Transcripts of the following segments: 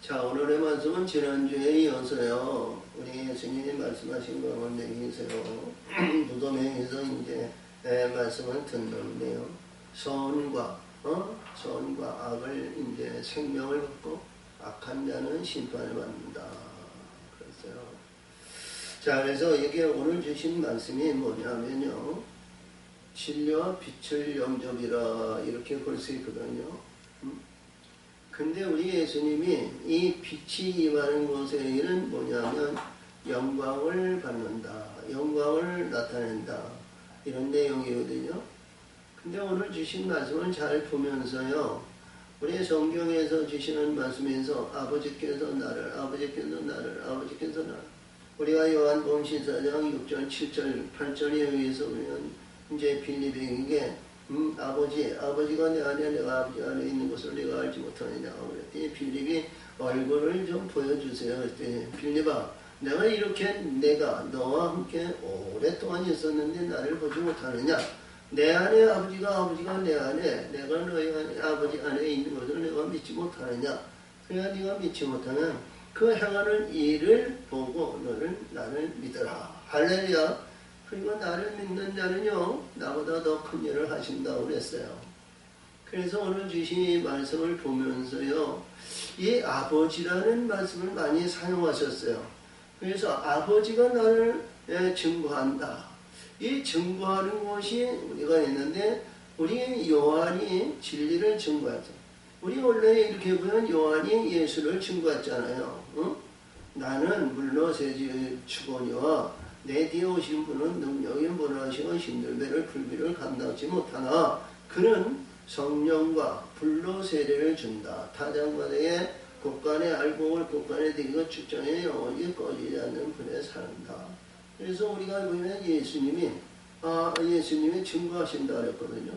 자, 오늘의 말씀은 지난주에 이어서요. 우리 예수님이 말씀하신 가운데 계세요. 무덤에서 이제 말씀을 듣는데요. 선과 악을 이제 생명을 받고 악한 자는 심판을 받는다. 그랬어요. 자, 그래서 이게 오늘 주신 말씀이 뭐냐면요. 진리와 빛을 영접이라 이렇게 볼 수 있거든요. 근데 우리 예수님이 이 빛이 임하는 곳의 일은 뭐냐면 영광을 받는다. 영광을 나타낸다. 이런 내용이거든요. 근데 오늘 주신 말씀을 잘 보면서요. 우리 성경에서 주시는 말씀에서 아버지께서 나를 우리가 요한복음 14장 6절, 7절, 8절에 의해서 보면 이제 빌립에게 아버지가 내 안에 내가 아버지 안에 있는 것을 내가 알지 못하느냐 그랬더니 빌립이 얼굴을 좀 보여주세요. 그랬더니 빌립아 내가 이렇게 내가 너와 함께 오랫동안 있었는데 나를 보지 못하느냐. 내 안에 아버지가 내 안에 내가 너희 안에 아버지 안에 있는 것을 내가 믿지 못하느냐. 그러니까 네가 믿지 못하면 그 행하는 일을 보고 나를 믿어라. 할렐루야. 그리고 나를 믿는 자는요 나보다 더 큰 일을 하신다고 그랬어요. 그래서 오늘 주신 이 말씀을 보면서요 이 아버지라는 말씀을 많이 사용하셨어요. 그래서 아버지가 나를 증거한다. 이 증거하는 것이 우리가 있는데 우리 요한이 진리를 증거하죠. 우리 원래 이렇게 보면 요한이 예수를 증거했잖아요. 나는 물로 새지 주거니와 내 뒤에 오신 분은 능력이 무너하시고 힘들배를 불비를 감당하지 못하나 그는 성령과 불로 세례를 준다. 타장마대에 곳간에 알곡을 곳간에 들이고 축전에 영원히 꺼지지 않는 불에 산다. 그래서 우리가 보면 예수님이 증거하신다 그랬거든요.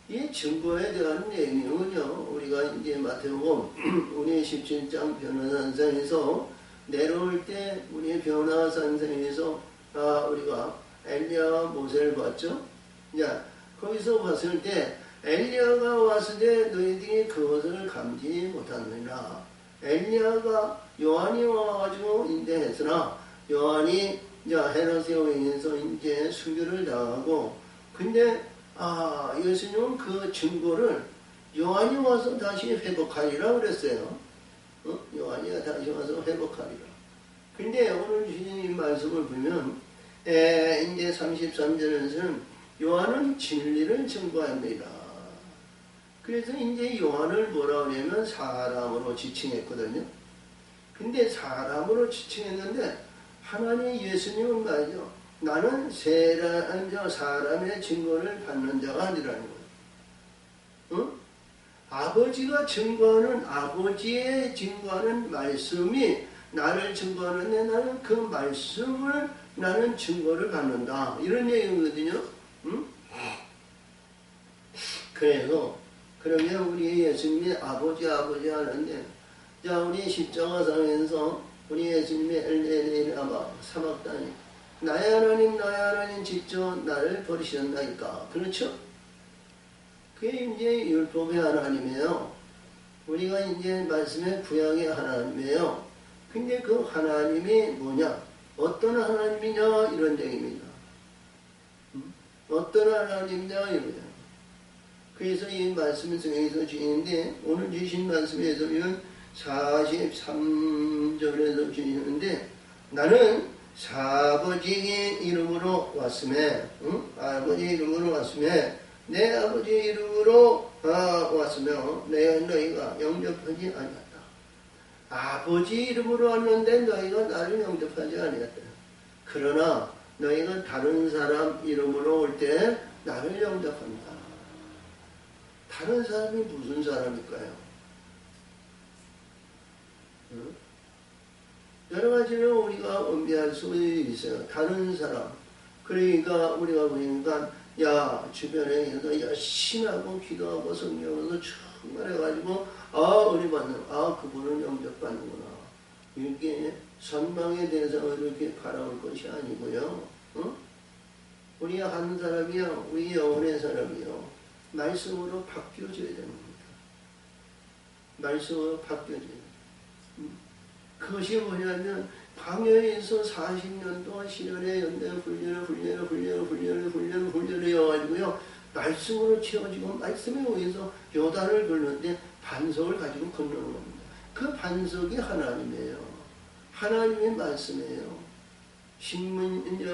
이 증거에 대한 내용은요 우리가 이제 마태복음 우리 17장 변화산상에서 내려올 때 우리 변화산상에서 우리가 엘리야와 모세를 봤죠. 자, 거기서 봤을 때 엘리야가 왔을 때 너희들이 그것을 감지 못하느니라. 엘리야가 요한이 와가지고 이제 했으나 요한이 헤롯에 의해서 이제 순교를 당하고 근데 예수님은 그 증거를 요한이 와서 다시 회복하리라 그랬어요. 요한이 다시 와서 회복하리라. 근데 오늘 주님 말씀을 보면 이제 33절에서는 요한은 진리를 증거합니다. 그래서 이제 요한을 뭐라 하냐면 사람으로 지칭했거든요. 근데 사람으로 지칭했는데 하나님 예수님은 말이죠. 나는 사람의 증거를 받는 자가 아니라는 거예요. 아버지가 증거하는 아버지의 증거하는 말씀이 나를 증거하는데 나는 그 말씀을 나는 증거를 받는다. 이런 얘기거든요. 그래서 그러면 우리 예수님이 아버지 하는데 자 우리 십자가상에서 우리 예수님의 엘레아바 사막단이 나의 하나님 직접 나를 버리셨나이까. 그렇죠? 그게 이제 율법의 하나님이에요. 우리가 이제 말씀의 구약의 하나님이에요. 근데 그 하나님이 뭐냐? 어떤 하나님이냐? 이런 얘기입니다. 어떤 하나님이냐? 이거죠. 그래서 이 말씀 중에서 주시는데 오늘 주신 말씀에서 보면 43절에서 주시는데 나는 아버지의 이름으로 왔음에 아버지 이름으로 왔음에 내 아버지 이름으로 왔으며 너희가 영접하지 아니하다. 아버지 이름으로 왔는데 너희가 나를 영접하지 아니했다. 그러나 너희가 다른 사람 이름으로 올 때 나를 영접한다. 다른 사람이 무슨 사람일까요? 여러 가지로 우리가 언비할 수 있어요. 다른 사람. 그러니까 우리가 보니까 주변에 열심히 하고 기도하고 성경으로 충만해가지고 은혜 받는 그분은 영접받는구나. 이렇게 선망의 대상을 이렇게 바라볼 것이 아니고요. 우리 한 사람이요, 우리 영혼의 사람이요, 말씀으로 바뀌어져야 됩니다. 말씀으로 바뀌어져야 됩니다. 그것이 뭐냐면 광야에서 40년 동안 시련에 연대 훈련을 해가지고요. 말씀으로 채워지고 말씀에 의해서 요단을 걷는데 반석을 가지고 건너는 겁니다. 그 반석이 하나님이에요. 하나님의 말씀이에요.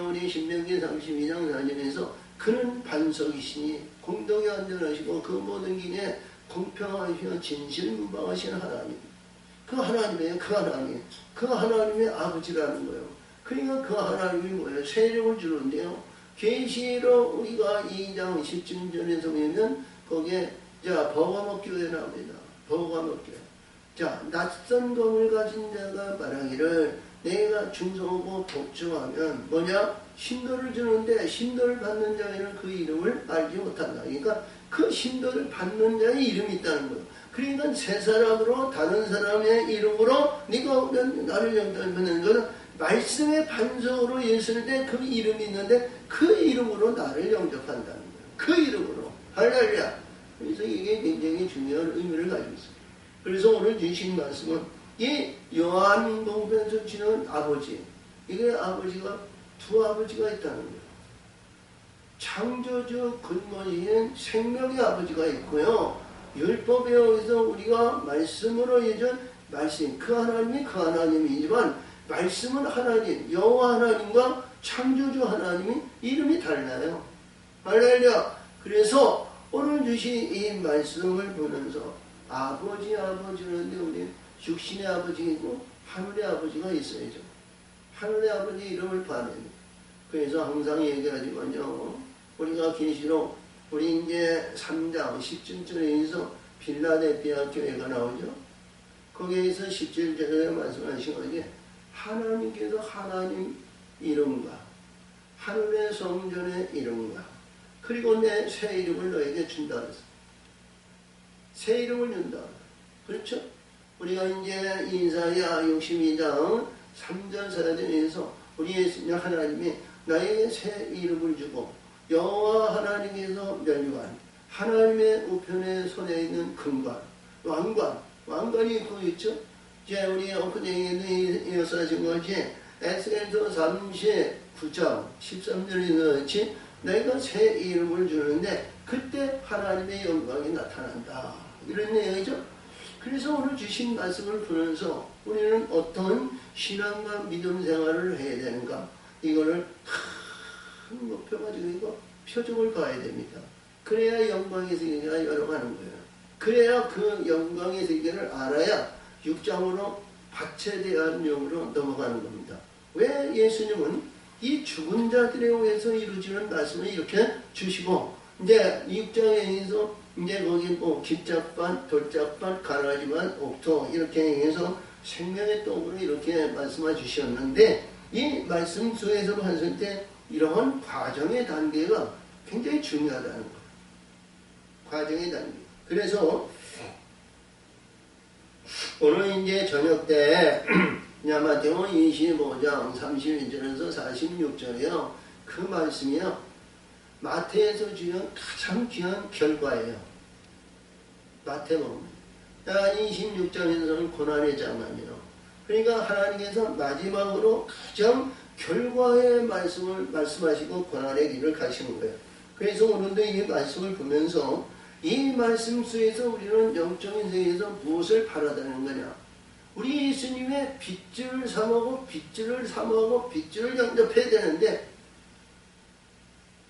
우리 신명기 32장 4절에서 그는 반석이시니 공동에 안전하시고 그 모든 길에 공평하시며 진실무방하신 하나님. 그 하나님이에요. 그 하나님의 아버지라는 거예요. 그러니까 그 하나님이 뭐예요? 세력을 주는데요. 계시록 우리가 2장 17절에서 보면 거기에 자 버가목교에 나옵니다. 버가목교. 자 낯선 검을 가진 자가 말하기를 내가 충성하고 복종하면 뭐냐? 신도를 주는데 신도를 받는 자에는 그 이름을 알지 못한다. 그러니까 그 신도를 받는 자의 이름이 있다는 거예요. 그러니까 새 사람으로 다른 사람의 이름으로 네가 나를 영접하는 것은 말씀의 반석으로 예수를 때 그 이름이 있는데 그 이름으로 나를 영접한다는 거예요. 그 이름으로. 할렐루야. 그래서 이게 굉장히 중요한 의미를 가지고 있습니다. 그래서 오늘 주신 말씀은 이 요한복음에서 주는 아버지, 이게 아버지가 두 아버지가 있다는 거예요. 창조주 근본인 생명의 아버지가 있고요. 율법에 의해서 우리가 말씀으로 예전 말씀, 그 하나님이 그 하나님이지만 말씀은 하나님, 여호와 하나님과 창조주 하나님이 이름이 달라요. 할렐루야. 그래서 오늘 주신 이 말씀을 보면서 아버지는데 우리 육신의 아버지이고 하늘의 아버지가 있어야죠. 하늘의 아버지 이름을 받는. 그래서 항상 얘기하지만요. 우리가 계시록 우리 이제 3장 17절에서 빌라델피아 교회가 나오죠. 거기에서 17절에 말씀하신 거지. 하나님께서 하나님 이름과 하늘의 성전의 이름과 그리고 내 새 이름을 너에게 준다 그랬어. 새 이름을 준다. 그렇죠? 우리가 이제 이사야 62장 3절 4절에서 우리 예수님 하나님이 나에게 새 이름을 주고 여호와 하나님께서 면류관 하나님의 우편의 손에 있는 금관 왕관이 그거 있죠? 이제 우리 엊그제에도 이어서 하신 것이 에스겔서 39장 13절에 그렇지 내가 새 이름을 주는데 그때 하나님의 영광이 나타난다. 이런 내용이죠. 그래서 오늘 주신 말씀을 보면서 우리는 어떤 신앙과 믿음 생활을 해야 되는가? 이거를 큰 목표가지고 이거 표정을 봐야 됩니다. 그래야 영광의 세계가 열어가는 거예요. 그래야 그 영광의 세계를 알아야 6장으로 밭에 대한 영으로 넘어가는 겁니다. 왜 예수님은 이 죽은 자들에 의해서 이루어지는 말씀을 이렇게 주시고 이제 6장에서 이제 거기 뭐 깊작반, 돌짝반, 가라지반, 옥토 이렇게 해서 생명의 떡으로 이렇게 말씀해 주셨는데 이 말씀 속에서 봤을 때 이러한 과정의 단계가 굉장히 중요하다는 거예요. 과정의 단계. 그래서 오늘 이제 저녁 때 마태복음 25장 31절에서 46절이요. 그 말씀이요. 마태에서 주는 가장 귀한 결과예요. 마태복음. 26장에서는 고난의 장면이요. 그러니까 하나님께서 마지막으로 가장 결과의 말씀을 말씀하시고 고난의 길을 가시는 거예요. 그래서 오늘도 이 말씀을 보면서 이 말씀 속에서 우리는 영적인 세계에서 무엇을 바라다는 거냐? 우리 예수님의 빚줄을 삼하고 빚줄을 영접해야 되는데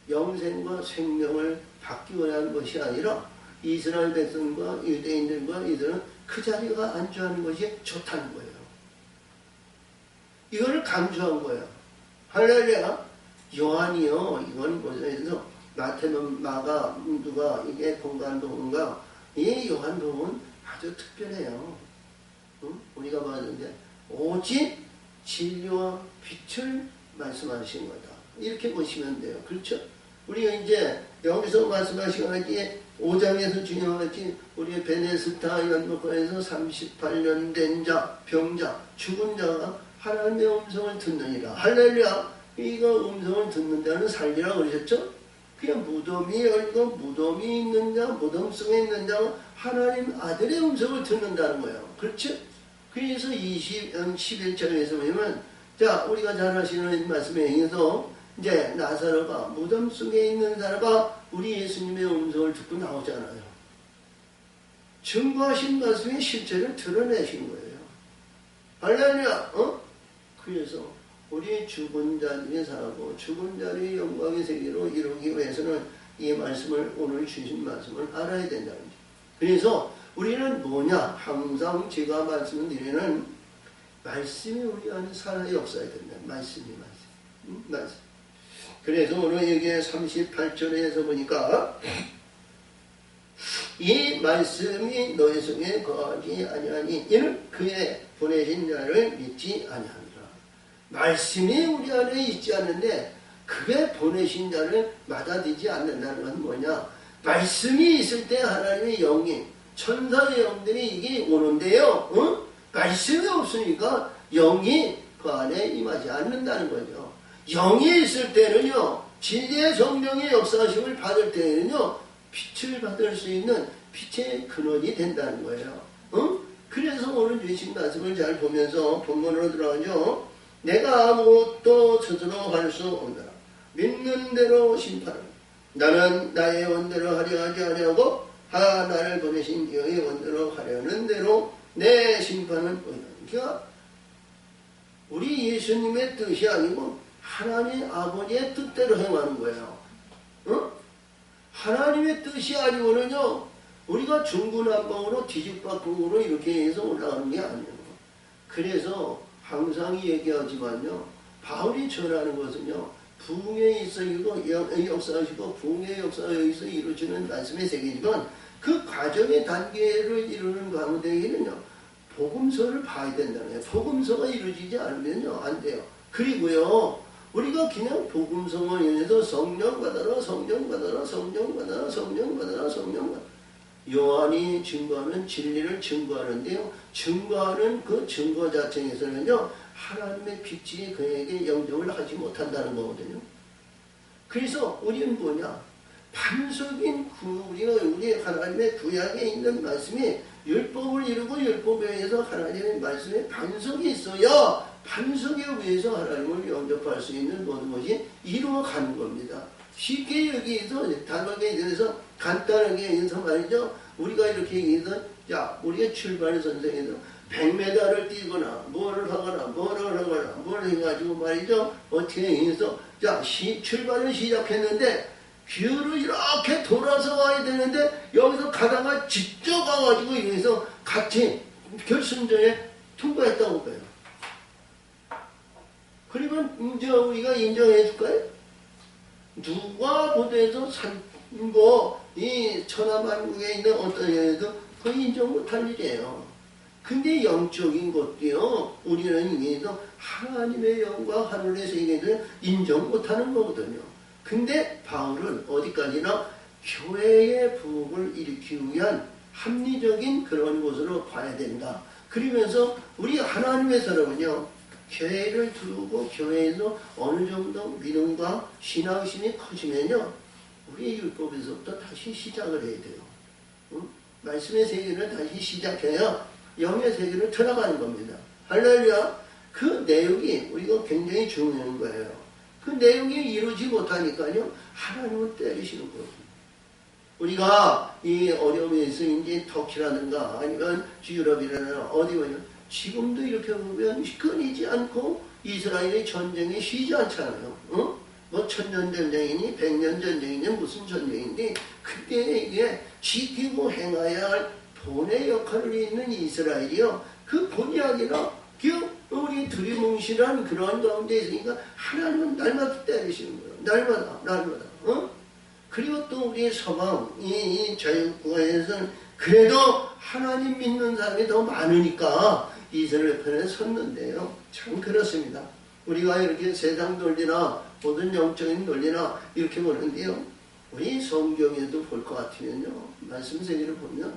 영생과 생명을 받기 위한 것이 아니라 이스라엘 백성과 유대인들과 이들은 그 자리가 안주하는 것이 좋다는 거예요. 이거를 강조한 거예요. 할렐루야. 요한이요. 이건 뭐죠? 마태는 마가 누가 이게 공간복음과 이 요한복음은 아주 특별해요. 응? 우리가 봤는데 오직 진리와 빛을 말씀하신 거다. 이렇게 보시면 돼요. 그렇죠? 우리가 이제 여기서 말씀하신 거지 5장에서 중요하지 우리 베네스타 연못가에서 38년 된 자, 병자, 죽은 자가 하나님의 음성을 듣느니라. 할렐루야. 이거 음성을 듣는다는 살리라 그러셨죠? 그냥 무덤이 열고 무덤이 있는 자, 무덤 속에 있는 자가 하나님 아들의 음성을 듣는다는 거예요. 그렇죠? 그래서 11절에서 보면, 자, 우리가 잘 아시는 말씀에 의해서 이제 나사로가 무덤 속에 있는 사람과 우리 예수님의 음성을 듣고 나오잖아요. 증거하신 말씀의 실체를 드러내신 거예요. 할렐루야! 그래서 우리 죽은 자들이 살고 죽은 자들의 영광의 세계로 이루기 위해서는 이 말씀을, 오늘 주신 말씀을 알아야 된다는 거죠. 그래서 우리는 뭐냐? 항상 제가 말씀드리는 말씀이 우리 안에 살아 역사해야 된다. 말씀. 그래서 오늘 여기 38절에서 보니까 이 말씀이 너희 속에 거하지 아니하니 이는 그의 보내신 자를 믿지 아니하니라. 말씀이 우리 안에 있지 않는데 그게 보내신 자를 받아들이지 않는다는 건 뭐냐? 말씀이 있을 때 하나님의 영이, 천사의 영들이 이게 오는데요. 말씀이 없으니까 영이 그 안에 임하지 않는다는 거죠. 영이 있을 때는요, 진리의 성령의 역사하심을 받을 때는요, 빛을 받을 수 있는 빛의 근원이 된다는 거예요. 그래서 오늘 주신 말씀을 잘 보면서 본문으로 들어가죠. 내가 아무것도 스스로 할 수 없노라. 믿는 대로 심판을. 나는 나의 원대로 하려 하지 아니하고 나를 보내신 이의 원대로 하려는 대로 내 심판은 보이노라. 그러니까 우리 예수님의 뜻이 아니고 하나님 아버지의 뜻대로 행하는 거예요. 하나님의 뜻이 아니고는요, 우리가 중구난방으로 뒤집박국으로 이렇게 해서 올라가는 게 아니에요. 그래서 항상 얘기하지만요, 바울이 전하는 것은요, 부흥의 있어이고 역사하시고 부흥의 역사가 여기서 이루어지는 말씀의 세계지만 그 과정의 단계를 이루는 가운데에는요, 복음서를 봐야 된다는 거예요. 복음서가 이루어지지 않으면요, 안 돼요. 그리고요, 우리가 그냥 복음서만 인해서 성령 받아라, 성령 받아라, 성령 받아라, 성령 받아라, 성령 받아라. 요한이 증거하는 진리를 증거하는데요, 증거하는 그 증거 자체에서는요, 하나님의 빛이 그에게 영접을 하지 못한다는 거거든요. 그래서 우리는 뭐냐? 반석인 우리 하나님의 구약에 있는 말씀이 율법을 이루고 율법에 의해서 하나님의 말씀에 반석이 있어야 반석에 의해서 하나님을 영접할 수 있는 모든 것이 이루어가는 겁니다. 쉽게 여기에서 단박에 대해서 간단하게 해서 말이죠. 우리가 이렇게 얘기해서, 자, 우리의 출발 선생에서 100m를 뛰거나 뭐를 하거나 뭘 해가지고 말이죠. 어떻게 해서, 자, 출발을 시작했는데 뷰를 이렇게 돌아서 와야 되는데 여기서 가다가 직접 와가지고 여기서 같이 결승전에 통과했다고 봐요. 그러면 이제 우리가 인정해 줄까요? 누가 보도해서 이 천하만국에 있는 어떤 여에도 거의 인정 못할 일이에요. 근데 영적인 것도요, 우리는 위해서 하나님의 영광 하늘의 세계를 인정 못하는 거거든요. 근데 바울은 어디까지나 교회의 부흥을 일으키기 위한 합리적인 그런 것으로 봐야 된다. 그러면서 우리 하나님의 사람은요, 교회를 두고 교회에서 어느 정도 믿음과 신앙심이 커지면요, 우리 율법에서부터 다시 시작을 해야 돼요. 말씀의 세계를 다시 시작해야 영의 세계를 들어가는 겁니다. 할렐루야. 그 내용이 우리가 굉장히 중요한 거예요. 그 내용이 이루지 못하니까요, 하나님은 때리시는 거예요. 우리가 이 어려움에서 이제 터키라든가 아니면 유럽이라든가 어디 보면 지금도 이렇게 보면 끊이지 않고 이스라엘의 전쟁이 쉬지 않잖아요. 뭐 천년 전쟁이니 백년 전쟁이니 무슨 전쟁인데 그때 이게 지키고 행해야 할 본의 역할을 있는 이스라엘이요. 그 본이 아니라 우리 두리뭉실한 그런 가운데 있으니까 하나님은 날마다 때리시는 거예요. 날마다. 그리고 또 우리 서방 이 자유국가에서는 그래도 하나님 믿는 사람이 더 많으니까 이스라엘 편에 섰는데요. 참 그렇습니다. 우리가 이렇게 세상 논리나 모든 영적인 논리나 이렇게 보는데요. 우리 성경에도 볼 것 같으면요. 말씀 세계를 보면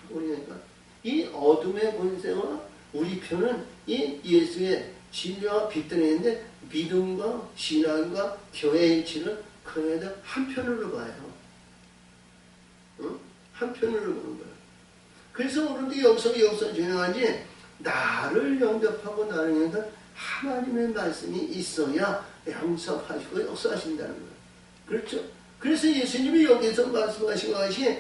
우리가 이 어둠의 권세와 우리 편은 이 예수의 진리와 빛들이는데 믿음과 신앙과 교회의 일치는 그에다 한편으로 봐요. 한편으로 보는 거예요. 그래서 오늘도 역사 중요하지. 나를 영접하고 나를 위해서 하나님의 말씀이 있어야 영접하시고 역사하신다는 거예요. 그렇죠? 그래서 예수님이 여기서 말씀하신 것이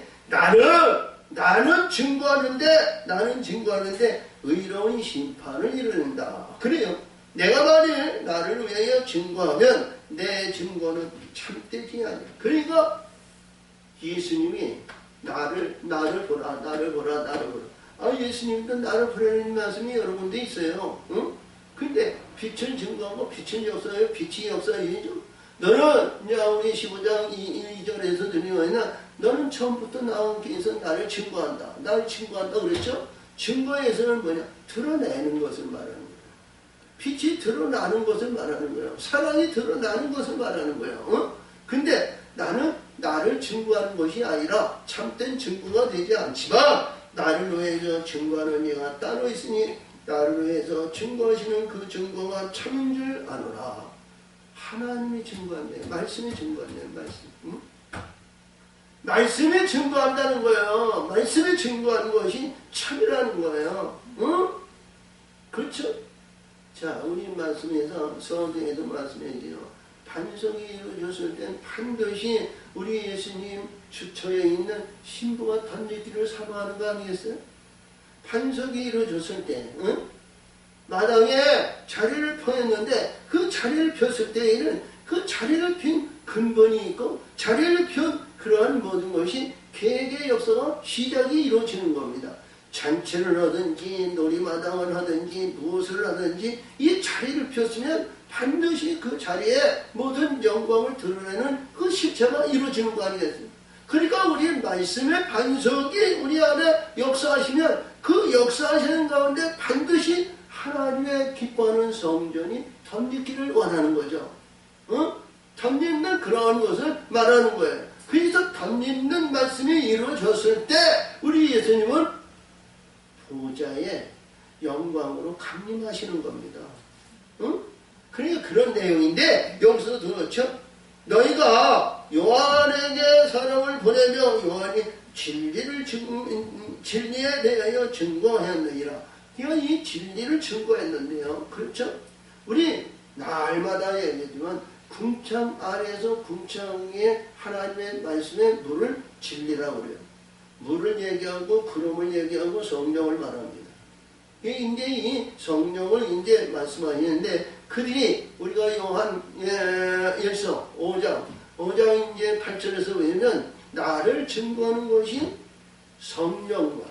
나는 증거하는데 의로운 심판을 이루는다. 그래요. 내가 만일 나를 위하여 증거하면 내 증거는 참되지 않아요. 그러니까 예수님이 나를 보라. 예수님도 나를 보라는 말씀이 여러 군데 있어요. 응? 근데 빛은 증거하고 빛은 역사예요. 빛이 역사이죠. 너는 이제 우리 15장 2절에서 드리면 너는 처음부터 나온 길에서 나를 증거한다. 그랬죠? 증거에서는 뭐냐? 드러내는 것을 말하는 거예요. 빛이 드러나는 것을 말하는 거예요. 사랑이 드러나는 것을 말하는 거예요. 어? 근데 나는 나를 증거하는 것이 아니라 참된 증거가 되지 않지만 나를 위해서 증거하는 이가 따로 있으니 나를 위해서 증거하시는 그 증거가 참인 줄 아노라. 하나님이 증거한대. 말씀이 증거한대. 응? 말씀이 증거한다는 거예요. 말씀이 증거하는 것이 참이라는 거예요. 응? 그렇죠? 자, 우리 말씀에서 성경에도 말씀해요. 반석이 이루어졌을 땐 반드시 우리 예수님 주처에 있는 신부가 던지기를 사모하는 거 아니겠어요? 반석이 이루어졌을 때, 응? 마당에 자리를 펴였는데 그 자리를 폈을 때에는 그 자리를 핀 근본이 있고 자리를 핀 그러한 모든 것이 계획의 역사가 시작이 이루어지는 겁니다. 잔치를 하든지 놀이마당을 하든지 무엇을 하든지 이 자리를 폈으면 반드시 그 자리에 모든 영광을 드러내는 그 실체가 이루어지는 거 아니겠습니까? 그러니까 우리 말씀의 반석이 우리 안에 역사하시면 그 역사하시는 가운데 반드시 하나님의 기뻐하는 성전이 덧입기를 원하는 거죠. 덧입는 그러한 것을 말하는 거예요. 그래서 덧입는 말씀이 이루어졌을 때 우리 예수님은 보좌의 영광으로 강림하시는 겁니다. 그러니까 그런 내용인데 여기서도 그렇죠. 너희가 요한에게 사람을 보내며 요한이 진리에 대하여 증거하였느니라. 이 진리를 증거했는데요. 그렇죠? 우리 날마다 얘기하지만 궁창 아래에서 궁창 위에 하나님의 말씀의 물을 진리라고 그래요. 물을 얘기하고 구름을 얘기하고 성령을 말합니다. 이제 이 성령을 이제 말씀하시는데 그들이 우리가 요한 1서 5장 이제 8절에서 보면 나를 증거하는 것이 성령과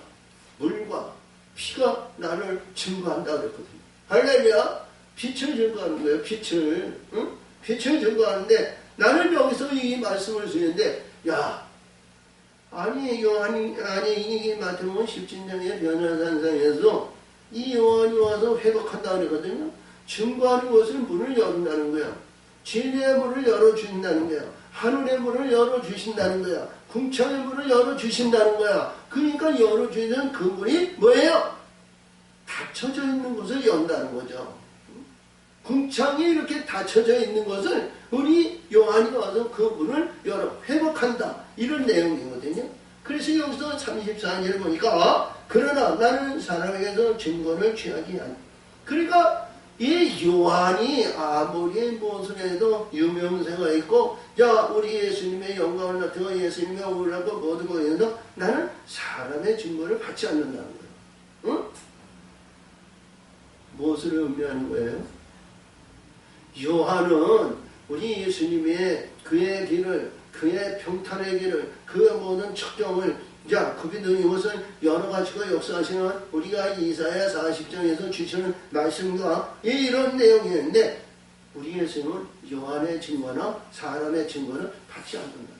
물과 피가 나를 증거한다 그랬거든요. 할렐루야. 빛을 증거하는 거예요. 빛을. 응? 빛을 증거하는데 나는 여기서 이 말씀을 쓰는데 아니 이 마태복음 17장의 변화산상에서 이 요한이 와서 회복한다 그러거든요. 증거하는 것을 문을 열어준다는 거야. 진리의 문을 열어주신다는 거야. 하늘의 문을 열어주신다는 거야. 궁창의 문을 열어주신다는 거야. 그러니까 열어주시는 그 문이 뭐예요? 닫혀져 있는 것을 연다는 거죠. 궁창이 이렇게 닫혀져 있는 것을 우리 요한이 와서 그 문을 열어 회복한다. 이런 내용이거든요. 그래서 여기서 34절을 보니까 그러나 나는 사람에게서 증거를 취하지 않아. 그러니까 이 요한이 아무리 무엇을 해도 유명세가 있고 우리 예수님의 영광을 나타내고 예수님의 오라고 모든 것에 대해서 나는 사람의 증거를 받지 않는다는 거예요. 응? 무엇을 의미하는 거예요? 요한은 우리 예수님의 그의 길을 그의 평탄의 길을 그의 모든 측정을 그분은 이것을 여러 가지가 역사하시는 우리가 이사야 40장에서 주시는 말씀과 이런 내용이었는데 우리 예수님은 요한의 증거나 사람의 증거를 받지 않는다.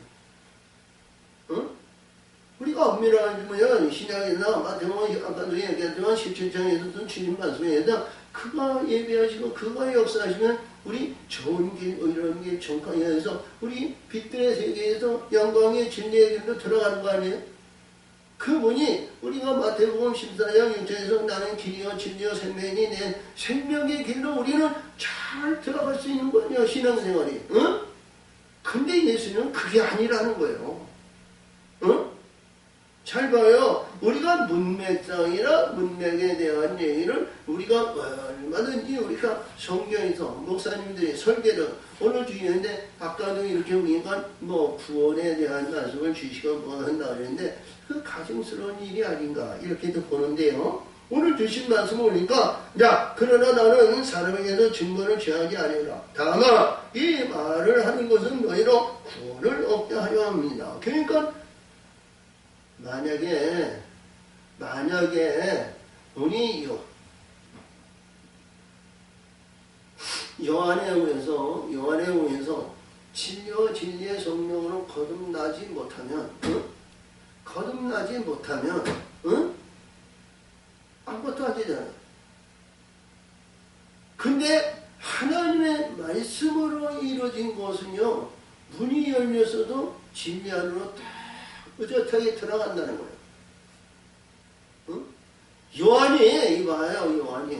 우리가 엄밀하게 보면 신약이나 마태복음 아까도 얘기했지만 17장에서도 주님 말씀에서 그가 예배하시고 그가 역사하시면 우리 좋은 길, 의로운 길, 정강에 의해서 우리 빛들의 세계에서 영광의 진리의 길로 들어가는 거 아니에요? 그분이 우리가 마태복음 14장 6절에서 나는 길이요 진리요 생명이니 내 생명의 길로 우리는 잘 들어갈 수 있는 거예요. 신앙생활이. 응? 근데 예수님은 그게 아니라는 거예요. 응? 잘 봐요. 우리가 문맥상이나 문맥에 대한 얘기를 우리가 얼마든지 우리가 성경에서 목사님들이 설계를 오늘 주의했는데 아까도 이렇게 보니까 뭐 구원에 대한 말씀을 주시고 뭐 한다 그랬는데 그 가증스러운 일이 아닌가 이렇게도 보는데요. 오늘 주신 말씀을 보니까 야 그러나 나는 사람에게서 증거를 취하지 아니라 다만 이 말을 하는 것은 너희로 구원을 얻게 하려 합니다. 그러니까 만약에 우리 요한의 응에서 진리와 진리의 성령으로 거듭나지 못하면 아무것도 안 되잖아요. 근데 하나님의 말씀으로 이루어진 것은요, 문이 열렸어도 진리 안으로 딱 의젓하게 들어간다는 거예요. 응? 요한이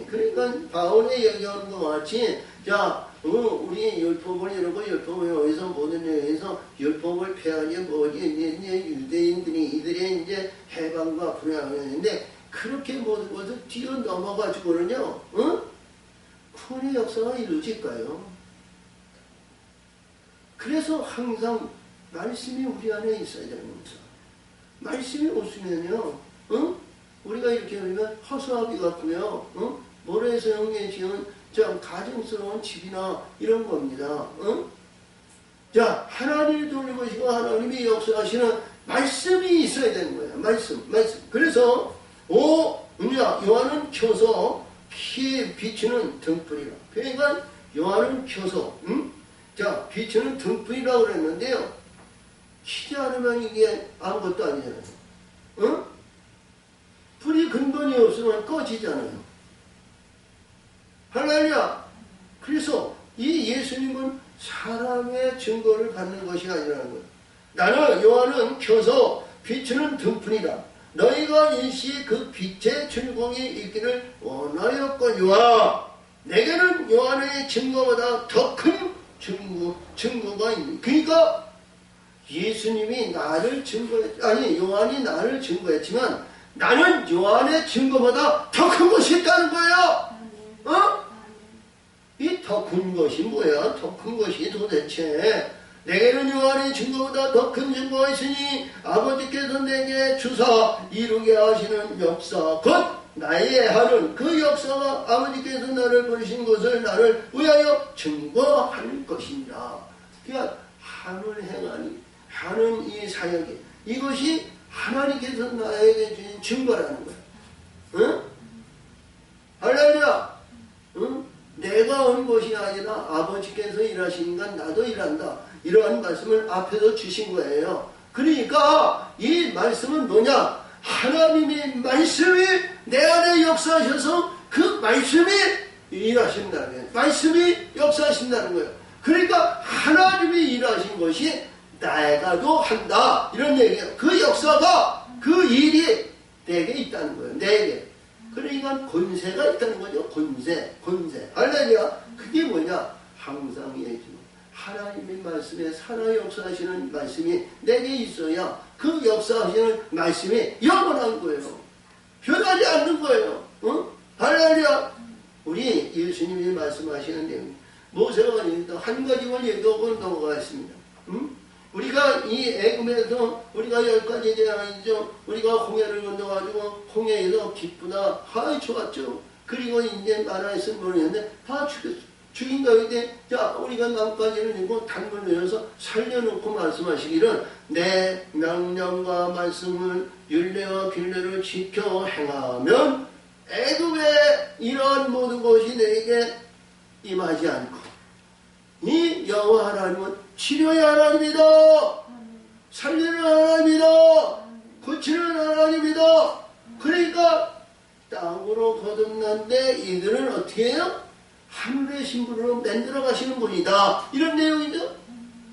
그러니까 바울의 얘기하는 것 같이 우리 율법을 이러고 율법을 여기서 모든 여기서 율법을 폐하니 뭐지 이제 유대인들이 이들의 이제 해방과 불행하는데 그렇게 모든 것을 뛰어넘어가지고는요, 구원의 역사가 이루어질까요? 그래서 항상 말씀이 우리 안에 있어야 되는 겁니다. 말씀이 없으면요, 우리가 이렇게 하면 허수아비 같고요, 모래에서 형에 지은 가증스러운 집이나 이런 겁니다. 자, 하나님이 돌리시고 하나님이 역사하시는 말씀이 있어야 되는 거예요. 말씀. 그래서 요한은 켜서 피에 비추는 등불이라. 그러니까 요한은 켜서 비추는 등불이라고 그랬는데요. 켜지 않으면 이게 아무것도 아니잖아요. 불이 근본이 없으면 꺼지잖아요. 할렐루야. 그래서 이 예수님은 사람의 증거를 받는 것이 아니라는 거예요. 나는 요한은 켜서 비추는 등불이다. 너희가 일시에 그 빛의 즐거움이 있기를 원하였거니와 내게는 요한의 증거보다 더 큰 증거가 있는. 그러니까 예수님이 요한이 나를 증거했지만 나는 요한의 증거보다 더 큰 것이 있다는 거예요. 이 더 큰 것이 뭐야? 더 큰 것이 도대체 내게는 요한의 증거보다 더 큰 증거가 있으니 아버지께서 내게 주사 이루게 하시는 역사 곧 나의 하는 그 역사가 아버지께서 나를 보내신 것을 나를 위하여 증거할 것이니라. 그러니까 하는 이 사역이 이것이 하나님께서 나에게 주신 증거라는 거야. 할렐루야. 내가 온 것이 아니라 아버지께서 일하시니까 나도 일한다. 이러한 말씀을 앞에서 주신 거예요. 그러니까 이 말씀은 뭐냐? 하나님의 말씀이 내 안에 역사하셔서 그 말씀이 일하신다는 거예요. 말씀이 역사하신다는 거예요. 그러니까 하나님이 일하신 것이 내가도 한다. 이런 얘기예요. 그 역사가, 그 일이 내게 있다는 거예요. 내게. 그러니까 권세가 있다는 거죠. 권세. 할렐루야. 그게 뭐냐? 항상 얘기죠. 하나님의 말씀에 살아 역사하시는 말씀이 내게 있어야 그 역사하시는 말씀이 영원한 거예요. 변하지 않는 거예요. 할렐루야. 우리 예수님이 말씀하시는 내용, 모세가 한 가지만 얘기하고 넘어가겠습니다. 우리가 이 애굽에서 우리가 10가지 제안이죠. 우리가 홍해를 건너가지고 홍해에서 기쁘다. 좋았죠. 그리고 이제 나라에서 모르겠는데 다 죽인 가운데 우리가 남까지는 이고 단물 내려서 살려놓고 말씀하시기를 내 명령과 말씀을 율례와 균례를 지켜 행하면 애굽의 이러한 모든 것이 내게 임하지 않고 이 여호와 하나님은 치료의 하나님이다. 살리는 하나님이다. 고치는 하나님이다. 그러니까 땅으로 거듭난데 이들은 어떻게 해요? 하늘의 신부로 만들어 가시는 분이다. 이런 내용이죠.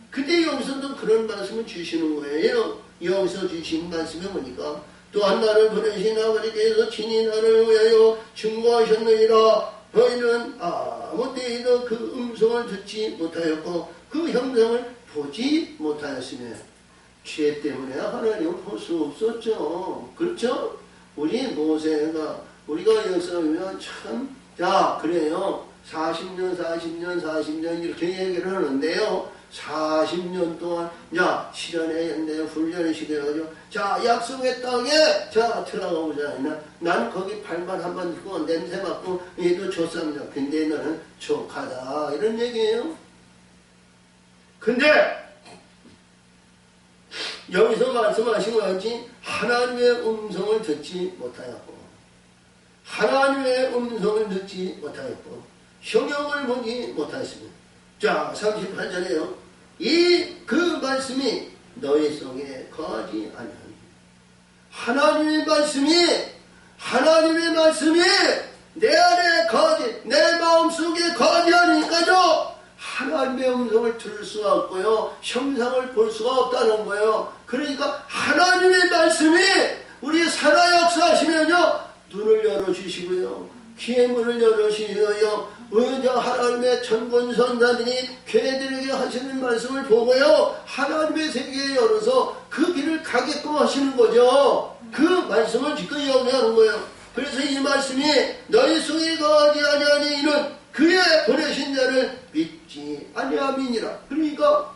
근데 여기서도 그런 말씀을 주시는 거예요. 여기서 주신 말씀이 뭐니까 또한 나를 보내신 아버지께서 친히 나를 위하여 증거하셨느니라. 너희는 아무 때에도 그 음성을 듣지 못하였고 그 형상을 보지 못하였으며 죄 때문에 하나님은 볼 수 없었죠. 그렇죠? 우리 모세가 우리가 역사하면 참, 자, 그래요. 40년 이렇게 얘기를 하는데요. 40년 동안, 야, 실현했네, 훈련을 시켜가지고, 자, 약속의 땅에, 자, 들어가 보자. 난 거기 발만 한번 듣고 냄새 맡고, 얘도 좋습니다. 근데 너는 족하다. 이런 얘기예요. 근데, 여기서 말씀하신 것 같이, 하나님의 음성을 듣지 못하였고, 하나님의 음성을 듣지 못하였고, 형용을 보지 못하였습니다. 자, 38절에요. 그 말씀이 너희 속에 거하지 아니하니. 하나님의 말씀이 내 안에 거하지, 내 마음속에 거하지 않으니까요. 하나님의 음성을 들을 수가 없고요. 형상을 볼 수가 없다는 거예요. 그러니까 하나님의 말씀이 우리 살아 역사하시면요. 눈을 열어주시고요. 귀의 문을 열어주시고요. 하나님의 천군선사들이 걔들에게 하시는 말씀을 보고요. 하나님의 세계에 열어서 그 길을 가게끔 하시는 거죠. 그 말씀을 지금 얘기하는 거예요. 그래서 이 말씀이 너희 속에 거하지 아니하니 이는 그의 보내신 자를 믿지 아니함이니라. 그러니까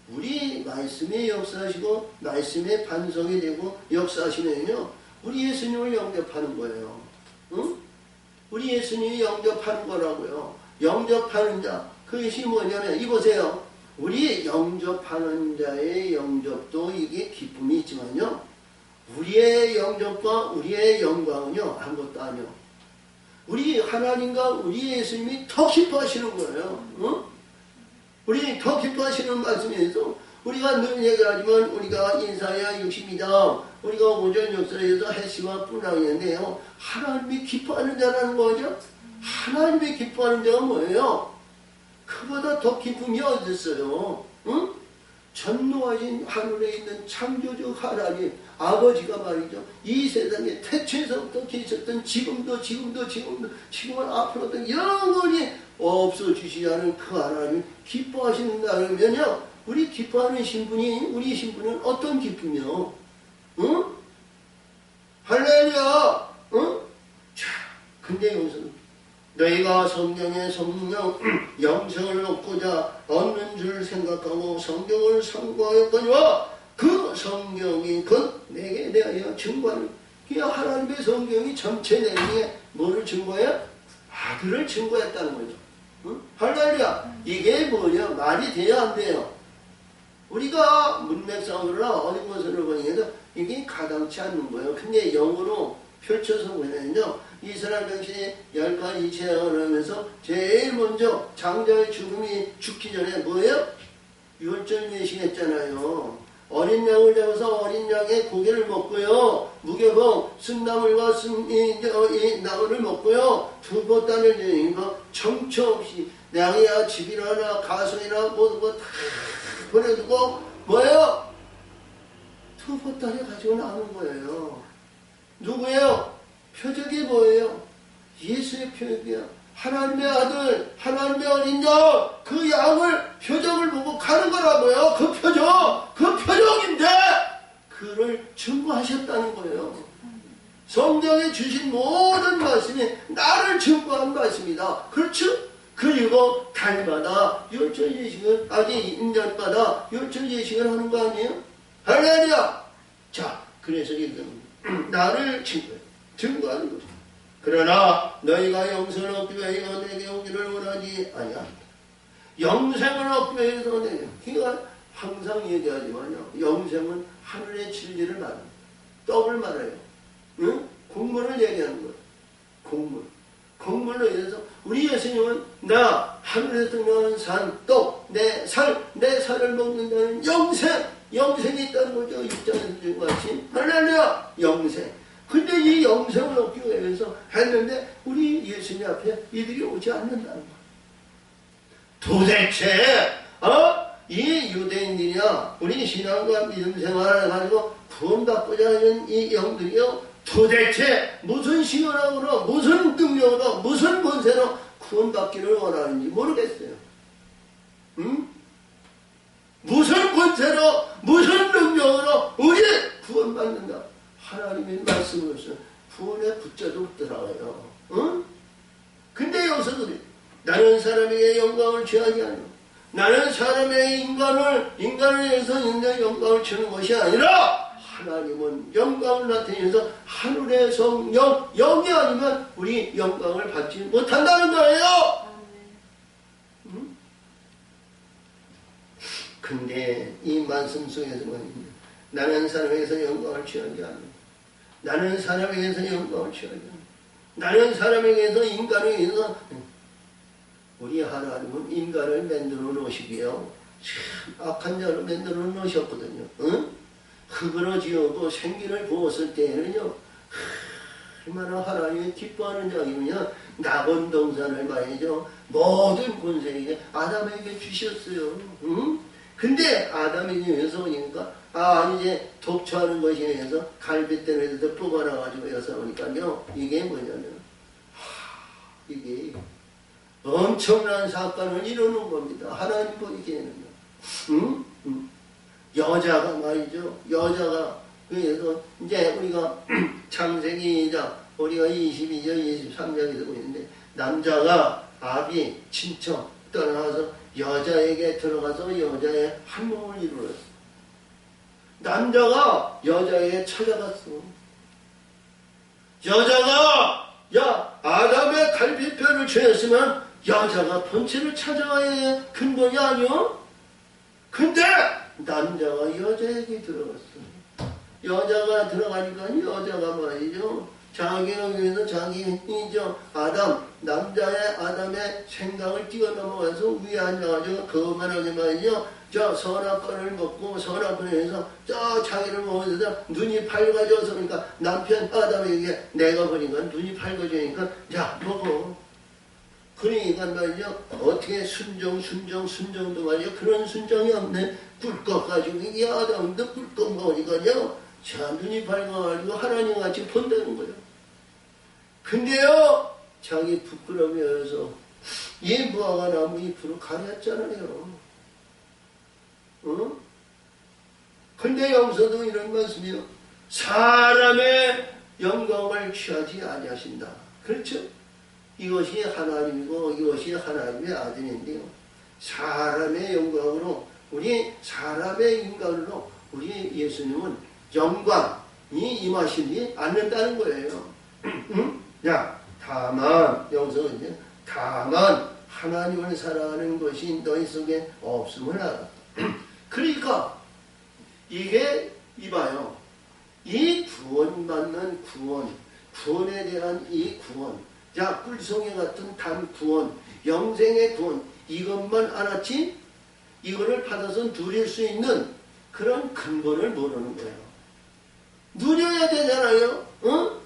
우리 말씀에 역사하시고 말씀에 반성이 되고 역사하시면요. 우리 예수님을 영접하는 거예요. 응? 우리 예수님이 영접하는 거라고요. 영접하는 자. 그것이 뭐냐면 이보세요. 우리 영접하는 자의 영접도 이게 기쁨이 있지만요. 우리의 영접과 우리의 영광은요. 아무것도 아니요. 우리 하나님과 우리 예수님이 더 기뻐하시는 거예요. 응? 우리 더 기뻐하시는 말씀에서 우리가 늘 얘기하지만 우리가 인사야 60이다. 우리가 오전 역사에서 해시와 뿔랑이인데요. 하나님이 기뻐하는 자라는 거죠. 하나님이 기뻐하는 자가 뭐예요? 그보다 더 기쁨이 어디 있어요? 응? 전노하신 하늘에 있는 창조주 하나님 아버지가 말이죠. 이 세상에 태초에서부터 계셨던 지금은 앞으로도 영원히 없어지시지 않은 그 하나님 기뻐하신다면요. 우리 기뻐하는 신분이 우리 신분은 어떤 기쁨이요? 응? 할렐루야! 응? 자, 근데 여기서 너희가 성경의 성령 영생을 얻는 줄 생각하고 성경을 상고하였거니와 그 성경이 곧 내게 대하여 증거하는 그 하나님의 성경이 전체 내용에 뭐를 증거해요? 아들을 증거했다는 거죠. 응? 할렐루야! 이게 뭐냐? 말이 돼야 안 돼요. 우리가 문맥상으로나 어디 것으로 보니까 이게 가당치 않는 거예요. 근데 영어로 펼쳐서 보면요. 이스라엘 백성이 10가지 재앙을 하면서 제일 먼저 장자의 죽기 전에 뭐예요? 유월절 예식했잖아요. 어린 양을 잡아서 어린 양의 고기를 먹고요. 무교봉, 쓴나물과 이 나물을 먹고요. 두보단을 내니까 정처 없이 양이야 집이나 가성이나 뭐 다 보내두고 뭐예요? 두보단을 가지고 나오는 거예요. 누구예요? 표적이 뭐예요? 예수의 표적이야. 하나님의 아들, 하나님의 어린 양, 그 양을 표적을 보고 가는 거라고요. 그 표적인데 그를 증거하셨다는 거예요. 성경에 주신 모든 말씀이 나를 증거한 말씀이다. 그렇죠? 그리고 달마다 유월절 예식을 아직 1년마다 유월절 예식을 하는 거 아니에요? 할렐루야! 자, 그래서 이건 나를 증거하는 거죠. 그러나 너희가 영생을 얻기 위하여 내게 오기를 원하지 아니합니다. 영생을 얻기 위해서 내게 그러니까 항상 얘기하지만요. 영생은 하늘의 진리를 말합니다. 떡을 말해요. 응? 국물을 얘기하는 거예요. 국물로 인해서 우리 예수님은 나 하늘에서 나온 산 떡 내 살을 먹는다는 영생이 있다는 거죠. 입장에서 준 같이 할렐루야 영생. 근데 이 영생을 얻기 위해서 했는데 우리 예수님 앞에 이들이 오지 않는다는 거예요. 도대체 이 유대인들이야 우리 신앙과 믿음 생활을 가지고 구원받고자 하는 이 영들이요 도대체 무슨 신앙으로 무슨 능력으로 무슨 권세로 구원받기를 원하는지 모르겠어요. 응? 무슨 권세로 무슨 능력으로 우리 구원받는다. 하나님의 말씀으로서 구원의 붙자도 없더라고요. 응? 근데 여기서 그래. 나는 사람에게 영광을 취하지 않아. 나는 사람의 인간을 위해서 영광을 주는 것이 아니라 하나님은 영광을 나타내면서 하늘의 성령, 영이 아니면 우리 영광을 받지 못한다는 거예요. 응? 근데 이 말씀 속에서 말입니다. 나는 사람에게서 영광을 취하지 않아. 나는 사람에게서 영광을 취하지 않아. 나는 사람에게서 인간에 의해서 우리 하나님은 인간을 만들어 놓으시고요. 참 악한 자로 만들어 놓으셨거든요. 응? 흙으로 지어고 생기를 부었을 때에는요. 얼마나 하나님이 기뻐하는 자이면요. 낙원동산을 말이죠. 모든 권세에게 아담에게 주셨어요. 응? 근데 아담에게 위해서 오니까 이제 독초하는 것에 의해서 갈빗대에서 뽑아놔가지고 여기서 오니까요. 이게 뭐냐면 이게 엄청난 사건을 이루는 겁니다. 하나님 보기에는요. 응? 여자가 말이죠. 여자가 그래서 이제 우리가 창세기자 우리가 22절 23절에서 보이는데 남자가 아비 친척 떠나서 여자에게 들어가서 여자의 한 몸을 이루었어. 남자가 여자에게 찾아갔어. 여자가 아담의 갈비뼈를 죄였으면 여자가 본체를 찾아와야 해. 근본이 아니요. 근데 남자가 여자에게 들어갔어. 여자가 들어가니까 여자가 말이죠. 자기에 의해서 아담의 생각을 뛰어넘어가서 위에 앉아가지고 거만하게 말이죠. 선악과를 먹고 선악과를 해서 자기를 먹으면서 눈이 밝아져서 그러니까 남편 아담에게 내가 보니까 눈이 밝아지니까 자 먹어. 그러니까 말이죠. 어떻게 순정도 말이죠. 그런 순정이 없네. 꿀꺽가지고 이게 아담도 꿀꺽 먹으니까요. 자 눈이 밝아가지고 하나님같이 본다는 거예요. 근데요. 자기 부끄러움이어서 이 무화과 나무 잎으로 가렸잖아요. 응? 근데 여기서도 이런 말씀이요. 사람의 영광을 취하지 아니하신다. 그렇죠? 이것이 하나님이고 이것이 하나님의 아들인데요. 사람의 영광으로 우리 사람의 인간으로 우리 예수님은 영광이 임하시지 않는다는 거예요. 응? 야, 다만 여기서 이제 다만 하나님을 사랑하는 것이 너희 속에 없음을 알아. 그러니까 이게 이봐요. 이 구원받는 구원에 대한 이 구원, 자 꿀송이 같은 단 구원, 영생의 구원 이것만 알았지 이거를 받아서 누릴 수 있는 그런 근본을 모르는 거예요. 누려야 되잖아요. 어?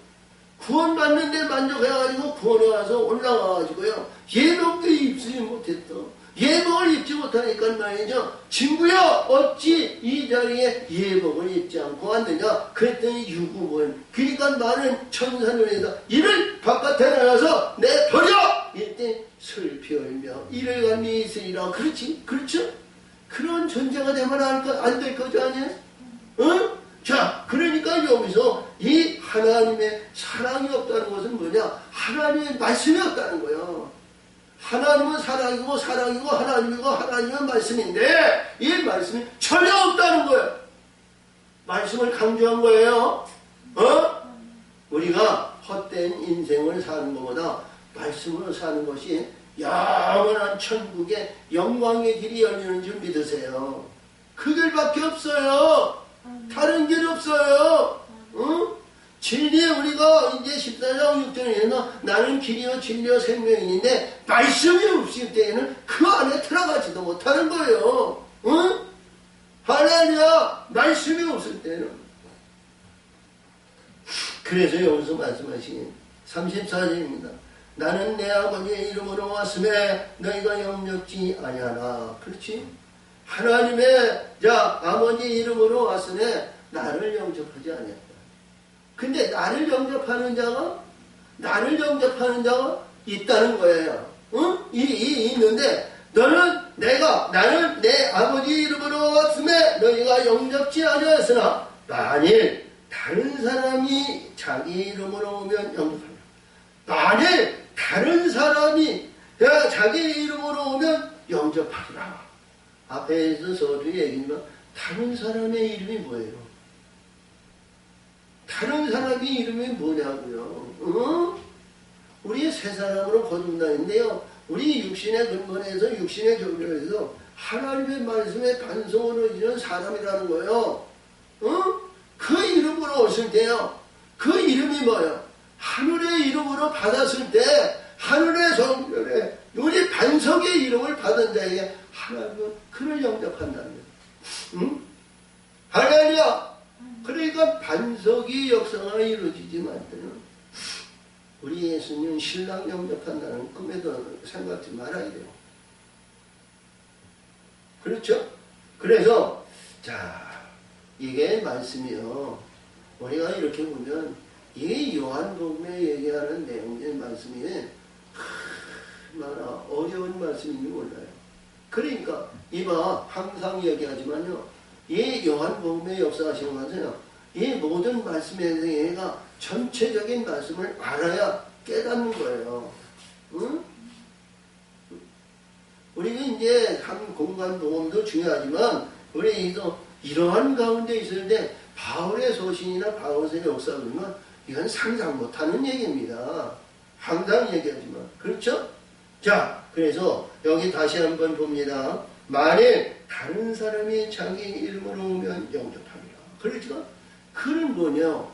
구원받는데 만족해가지고 구원에 와서 올라가가지고요. 예복도 입지 못했어. 예복을 입지 못하니까 말이죠. 친구야 어찌 이 자리에 예복을 입지 않고 왔느냐. 그랬더니 유구본. 그러니까 많은 천사들에서 이를 바깥에 나가서 내버려. 이때 슬피 울며 이를 감히 있으리라. 그렇지? 그렇죠? 그런 존재가 되면 안 될 거지 아니야? 응? 자, 그러니까 여기서 이 하나님의 사랑이 없다는 것은 뭐냐? 하나님의 말씀이 없다는 거예요. 하나님은 사랑이고 하나님은 말씀인데 이 말씀이 전혀 없다는 거예요. 말씀을 강조한 거예요. 우리가 헛된 인생을 사는 것보다 말씀으로 사는 것이 영원한 천국의 영광의 길이 열리는 줄 믿으세요. 그 길밖에 없어요. 다른 길 없어요. 응? 진리에 우리가 이제 14장 6절에는 나는 길이요 진리요 생명인데 말씀이 없을 때에는 그 안에 들어가지도 못하는 거예요. 응? 할렐루야. 말씀이 없을 때는. 그래서 여기서 말씀하신 34절입니다. 나는 내 아버지의 이름으로 왔음에 너희가 영접지 아니하나. 그렇지? 하나님의 아버지 이름으로 왔으니 나를 영접하지 아니했다. 근데 나를 영접하는 자가 있다는 거예요. 응? 있는데 너는 나는 내 아버지 이름으로 왔음에 너희가 영접지 아니하였으나 만일 다른 사람이 자기 이름으로 오면 영접하리라. 만일 다른 사람이 자기 이름으로 오면 영접하리라. 앞에서 서두에 얘기지만 다른 사람의 이름이 뭐예요? 다른 사람의 이름이 뭐냐고요? 우리 세 사람으로 거듭나는데요. 우리 육신의 근본에서 육신의 교류에서 하나님의 말씀에 반성으로 이르는 사람이라는 거예요. 그 이름으로 오실 때요. 그 이름이 뭐예요? 하늘의 이름으로 받았을 때 하늘의 성전에 우리 반석의 이름을 받은 자에게 하나님은 그를 영접한다는 거예요. 할렐루야. 그러니까 반석이 역사가 이루어지지만 우리 예수님 신랑 영접한다는 꿈에도 생각하지 말아야 돼요. 그렇죠? 그래서 이게 말씀이요. 우리가 이렇게 보면 이게 요한복음에 얘기하는 내용의 말씀이 얼마나 어려운 말씀인지 몰라요. 그러니까 이봐 항상 얘기하지만요. 이 요한복음의 역사하시는 것은요. 이 모든 말씀에 대해서 얘가 전체적인 말씀을 알아야 깨닫는 거예요. 응? 우리가 이제 한 공간 복음도 중요하지만 우리도 이러한 가운데 있을 때 바울의 소신이나 바울의 역사 그러면 이건 상상 못하는 얘기입니다. 항상 얘기하지만 그렇죠? 자, 그래서 여기 다시 한번 봅니다. 만일 다른 사람이 자기 이름으로 오면 영접합니다. 그렇죠? 그는 뭐냐?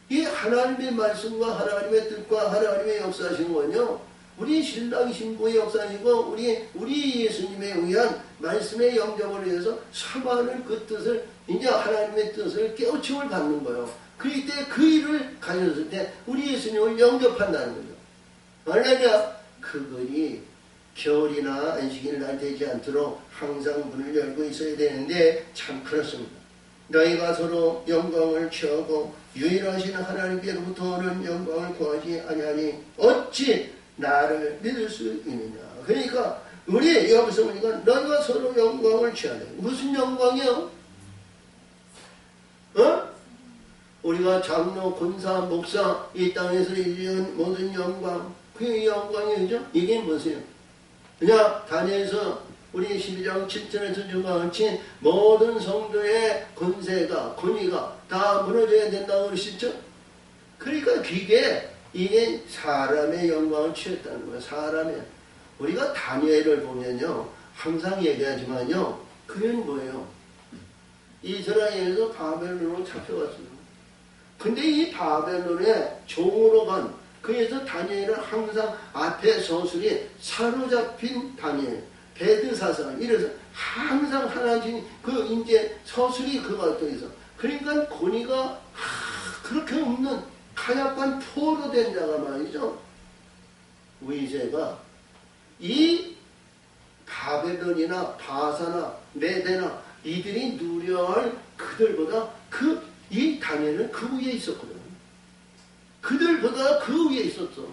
이 하나님의 말씀과 하나님의 뜻과 하나님의 역사하신 거는요. 우리 신랑 신부의 역사이고 우리 예수님에 의한 말씀의 영접을 위해서 사모하는 그 뜻을 이제 하나님의 뜻을 깨우침을 받는 거예요. 그럴 때 그 일을 가졌을 때 우리 예수님을 영접한다는 거죠. 만약에 그것이 겨울이나 안식일 날 되지 않도록 항상 문을 열고 있어야 되는데 참 그렇습니다. 너희가 서로 영광을 취하고 유일하신 하나님께로부터 오는 영광을 구하지 아니하니 어찌 나를 믿을 수 있느냐. 그러니까 우리 여기서 보니까 너희가 서로 영광을 취하네. 무슨 영광이요? 우리가 장로, 권사, 목사 이 땅에서 이루는 모든 영광 그 영광이죠. 이게 무엇이에요? 그냥 다니엘서 우리 12장 7절에서 주마같이 모든 성도의 권세가 권위가 다 무너져야 된다고 그러시죠? 그러니까 이게 사람의 영광을 취했다는 거예요. 사람의. 우리가 다니엘을 보면요. 항상 얘기하지만요. 그는 뭐예요? 이스라엘에서 바벨론으로 잡혀갔어요. 근데 이 바벨론에 종으로 간 그래서 다니엘은 항상 앞에 서술이 사로잡힌 다니엘, 베드사살 이래서 항상 하나님 그 이제 서술이 그가 또 있어. 그러니까 권위가 그렇게 없는 하얗간 포로 된 자가 말이죠. 위제가 이 바벨론이나 바사나 메대나 이들이 누려할 그들보다 이 다니엘은 그 위에 있었거든. 그들보다 그 위에 있었어.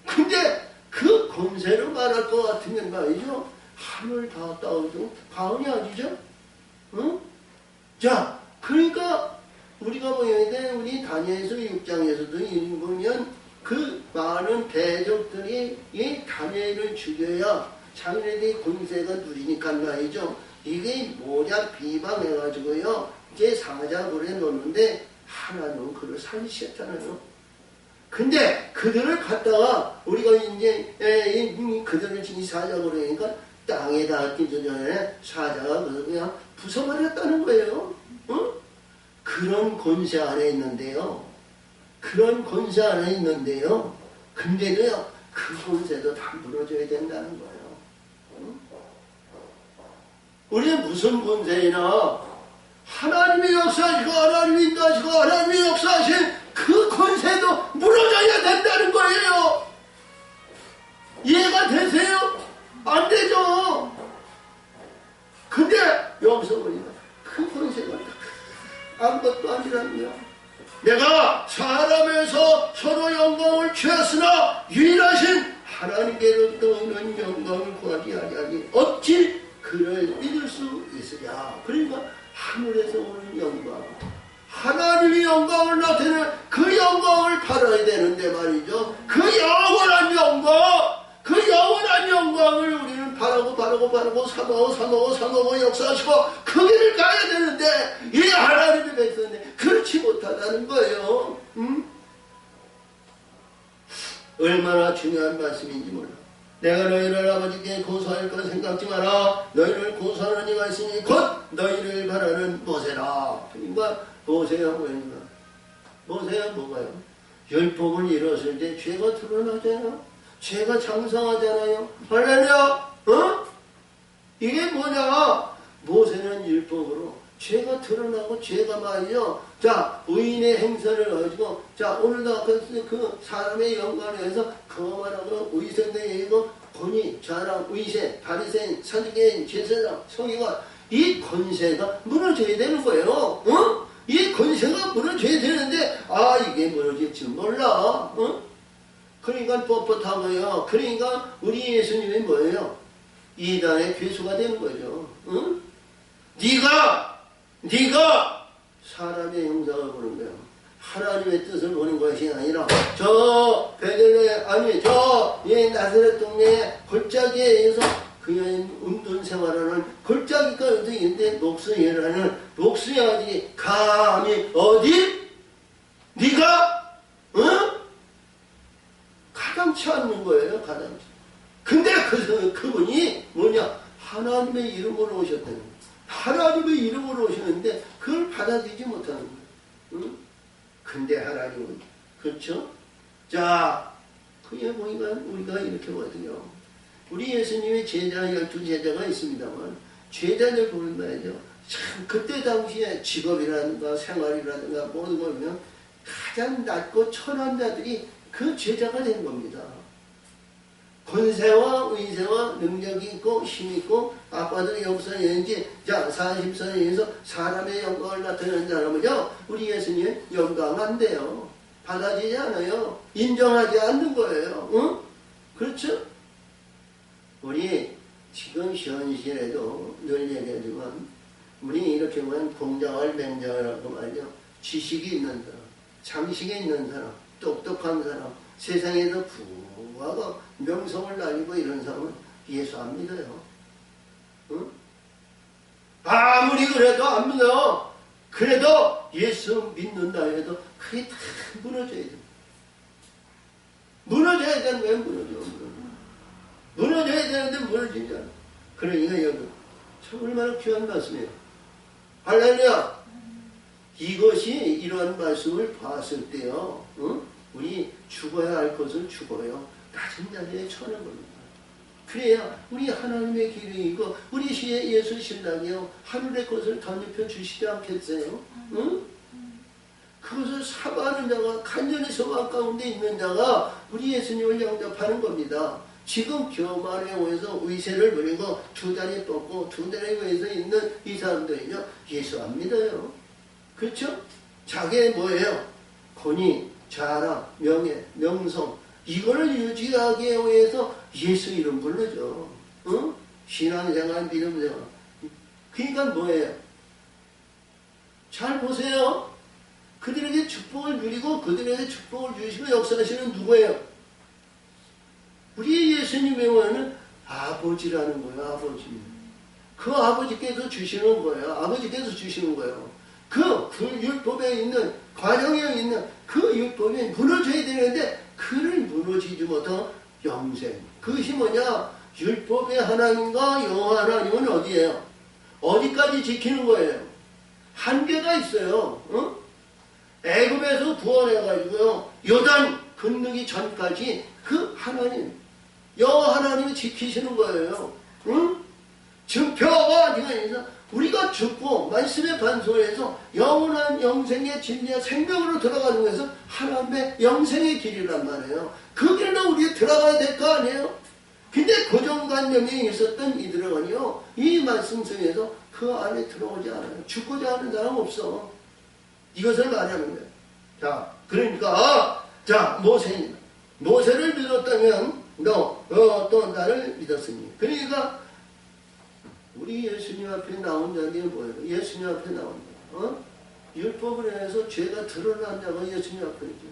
근데 그 권세로 말할 것 같으면 말이죠. 하늘 다 따오죠. 가은이 아니죠? 응? 자, 그러니까 우리가 보여야 돼. 우리 다니엘서 6장에서도 보면 그 많은 대적들이 이 다니엘을 죽여야 자기네들이 권세가 누리니까 말이죠. 이게 뭐냐 비방해가지고요. 이제 사자굴에 놓는데 하나님은 그를 살리셨잖아요. 근데 그들을 갖다가 우리가 이제 그들을 지금 사자굴에 하니까 땅에다 끼기 전에 사자가 그냥 부숴버렸다는 거예요. 응? 그런 권세 안에 있는데요. 근데도요, 그 권세도 다 무너져야 된다는 거예요. 응? 우리는 무슨 권세이나 하나님의 역사하시고 하나님이 인도하시고 하나님의 역사하신 그 권세도 무너져야 된다는 거예요. 이해가 되세요? 안 되죠. 근데 여기서 보니까 그 권세가 아무것도 아니라며. 내가 사람에서 서로 영광을 취했으나 유일하신 하나님께로부터 오는 영광을 구하지 아니하니 어찌 그를 믿을 수 있으랴. 그러니까 하늘에서 오는 영광, 하나님의 영광을 나타내는 그 영광을 바라야 되는데 말이죠. 그 영원한 영광, 그 영원한 영광을 우리는 바라고 사모하고 역사하시고 그 길을 가야 되는데 이 하나님의 백성이 그렇지 못하다는 거예요. 얼마나 중요한 말씀인지 몰라. 내가 너희를 아버지께 고소할 것 생각지 마라. 너희를 고소하는 이가 있으니 곧 너희를 바라는 모세라. 그러니까 모세야 뭐인가? 모세야 뭐가요? 율법을 이뤘을 때 죄가 드러나잖아요. 죄가 장성하잖아요. 할렐루야. 이게 뭐냐? 모세는 율법으로 죄가 드러나고 죄가 말이죠. 자, 의인의 행사를 가지고, 자, 오늘도 아까 그 사람의 영광을 위해서 거만하고 의생대이고 권위, 자랑, 의세, 바리새인, 사두개인, 제사장, 서기관, 이 권세가 무너져야 되는 거예요. 이 권세가 무너져야 되는데 이게 무너질 줄 몰라. 그러니까 뻣뻣하고요. 그러니까 우리 예수님이 뭐예요? 이단의 괴수가 되는 거죠. 네가 사람의 형상을 보는 거예요. 하나님의 뜻을 보는 것이 아니라 저 베들레 아니 저 나사렛 동네에 골짜기에 의해서 그냥 운동 생활하는 골짜기 가운데 있는데 목수일하는 목수야지 감히 어디? 네가 가당치 않는 거예요. 가당치. 근데 그분이 뭐냐? 하나님의 이름으로 오셨다는 거예요. 하나님의 이름으로 오시는데 그걸 받아들이지 못하는 거예요. 근데 하나님은 그렇죠? 자, 그게 보니까 우리가 이렇게 보거든요. 우리 예수님의 제자 12제자가 있습니다만 제자들 보는 말이죠. 참 그때 당시에 직업이라든가 생활이라든가 모든 걸 보면 가장 낮고 천한 자들이 그 제자가 된 겁니다. 권세와 의세와 능력이 있고 힘이 있고 아빠들의 역사였는지 자 40선에서 사람의 영광을 나타내는 사람은요 우리 예수님 영광 안 돼요. 받아지지 않아요. 인정하지 않는 거예요. 그렇죠? 우리 지금 현실에도 늘 얘기하지만 우리 이렇게 보면 공장을 맹장이라고 말이죠. 지식이 있는 사람,常識이 있는 사람, 똑똑한 사람, 세상에서 부하고 명성을 날리고 이런 사람은 예수 안 믿어요. 아무리 그래도 안 믿어. 그래도 예수 믿는다 해도 그게 다 무너져야 돼. 무너져야 되는 거예요. 무너져야 되는데 무너지지 않아. 그러니까 여기 참 얼마나 귀한 말씀이에요. 할렐루야. 이것이 이러한 말씀을 봤을 때요. 우리 죽어야 할 것을 죽어요. 낮은 자리에 처하는 겁니다. 그래야 우리 하나님의 길이 있고 우리 시에 예수 신랑이요. 하늘의 것을 덧입혀 주시지 않겠어요? 그것을 사모하는 자가 간절히 소망 가운데 있는 자가 우리 예수님을 영접하는 겁니다. 지금 교만에 의해서 의세를 부리고 두 다리 뻗고 두 다리 위에서 있는 이 사람들은요. 예수 안 믿어요. 그렇죠? 자기의 뭐예요? 권위, 자랑, 명예, 명성 이거를 유지하기 위해서 예수 이름 부르죠. 신앙생활, 믿음생활. 그러니까 뭐예요? 잘 보세요. 그들에게 축복을 누리고 그들에게 축복을 주시고 역사하시는 누구예요? 우리 예수님의 말은 아버지라는 거예요. 아버지. 그 아버지께서 주시는 거예요. 아버지께서 주시는 거예요. 그 율법에 있는 관용에 있는 그 율법이 무너져야 되는데 그를 무너지지 못한 영생. 그것이 뭐냐? 율법의 하나님과 여호와 하나님은 어디예요? 어디까지 지키는 거예요? 한계가 있어요. 애굽에서 구원해가지고요. 요단 건너기 전까지 그 하나님 여호와 하나님이 지키시는 거예요. 증표가 아니라 우리가 죽고 말씀의 반송에서 영원한 영생의 진리와 생명으로 들어가는 것은 하나님의 영생의 길이란 말이에요. 그 길로 우리가 들어가야 될 거 아니에요? 근데 고정관념이 있었던 이들은요, 이 말씀 속에서 그 안에 들어오지 않아요. 죽고자 하는 사람 없어. 이것을 말하는 거예요. 자, 그러니까, 모세를 믿었다면 또 나를 믿었으니. 그러니까 우리 예수님 앞에 나온 자들이 뭐예요? 예수님 앞에 나온 자. 율법을 해서 죄가 드러난 자가 예수님 앞에 있죠.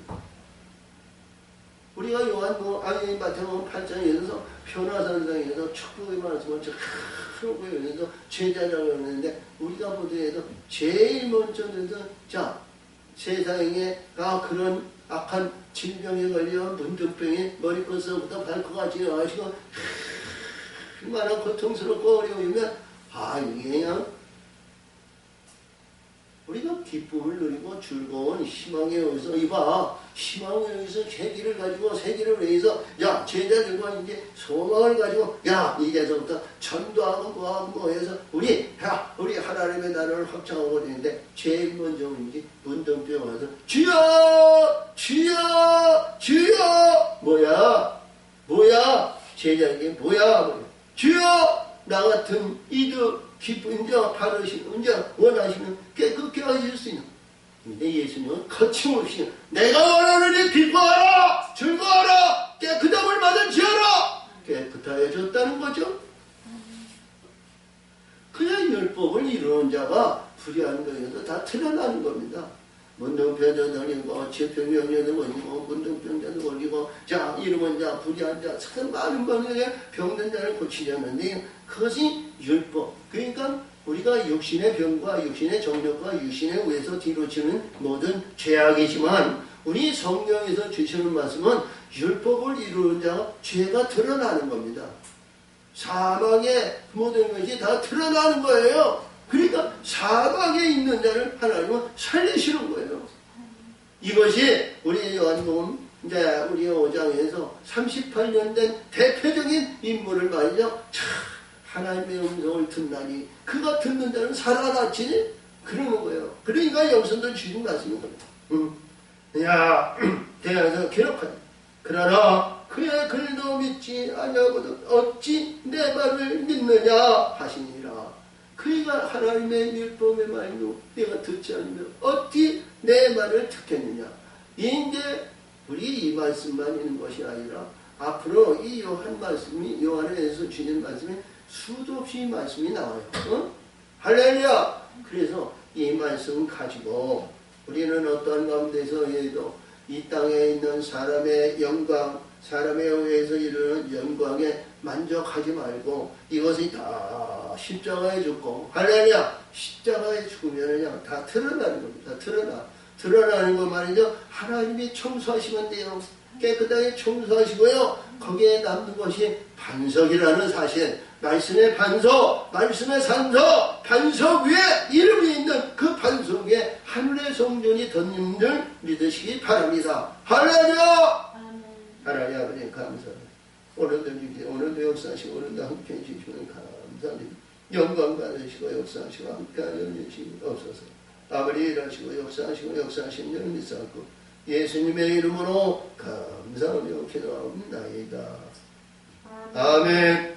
우리가 마태복음 8장에서 변화산상에서 축복의 말씀을 크게 보여서 제자라고 하는데, 우리가 보더라도 제일 먼저 자, 세상에 그런 악한 질병에 걸려 문둥병에 머리끝서부터 발끝까지 하시고 얼마나 고통스럽고 어려우면 이게 그냥 우리가 기쁨을 누리고 즐거운 희망에 의해서 희망에 의해서 세기를 가지고 세기를 위해서 제자들과 이제 소망을 가지고 이제서부터 전도하고 뭐하고 해서 우리 하나님의 나라를 확장하고 되는데, 제일 먼저 이제 문둥병 와서 주여 주여 주여 뭐야 제자에게 뭐야 주여 나 같은 이들 기쁜 자, 바르시는 자, 원하시는 깨끗게 하실 수 있는. 근데 예수님은 거침없이 내가 원하는 이 기뻐하라, 즐거워하라, 깨끗함을 받을지어라, 깨끗하여졌다는 거죠. 그냥 율법을 이루는 자가 불의한 거에서 다 드러나는 겁니다. 문둥병자도 걸리고, 질병자도 걸리고, 문둥병자도 걸리고, 이러면 불의한 자, 참 많은 방에 병든 자를 고치려는데, 그것이 율법. 그러니까 우리가 육신의 병과 육신의 정력과 육신의 의에서 뒤로치는 모든 죄악이지만, 우리 성경에서 주시는 말씀은 율법을 이루는 자가 죄가 드러나는 겁니다. 사망의 모든 것이 다 드러나는 거예요. 그러니까 사방에 있는 자를 하나님은 살리시는 거예요. 이것이 우리 요한복음 우리 5장에서 38년 된 대표적인 인물을 말이죠. 하나님의 음성을 듣나니 그가 듣는 자는 살아나지 그러는 거예요. 그러니까 여기서도 주신 말씀인 겁니다. 대하여서 기록하니 그러나 그의 글도 믿지 아니하거든 어찌 내 말을 믿느냐 하시니라. 그가 하나님의 율법의 말도 내가 듣지 않으면 어찌 내 말을 듣겠느냐. 이제 우리 이 말씀만 있는 것이 아니라 앞으로 이 요한에서 주신 말씀이 수도 없이 말씀이 나와요. 할렐루야. 그래서 이 말씀 가지고 우리는 어떠한 가운데서에도 이 땅에 있는 사람의 영광, 사람에 의해서 이루는 영광에 만족하지 말고 이것이 다 십자가에 죽고, 할렐루야, 십자가에 죽으면 그냥 다 드러나는 겁니다. 드러나는 것 말이죠. 하나님이 청소하시면 돼요. 깨끗하게 청소하시고요. 거기에 남는 것이 반석이라는 사실, 말씀의 반석, 말씀의 산석, 반석 위에 이름이 있는 그 반석 위에 하늘의 성전이 덧는 줄 믿으시기 바랍니다. 할렐루야! 하나님 아버지 감사합니다. 오늘도 역사하시고 오늘도 함께 해주시면 감사합니다. 영광 받으시고 역사하시고 함께 하여 주시옵소서. 아버지 일하시고 역사하시는 줄 믿사옵고 예수님의 이름으로 감사하며 기도합니다. 아멘.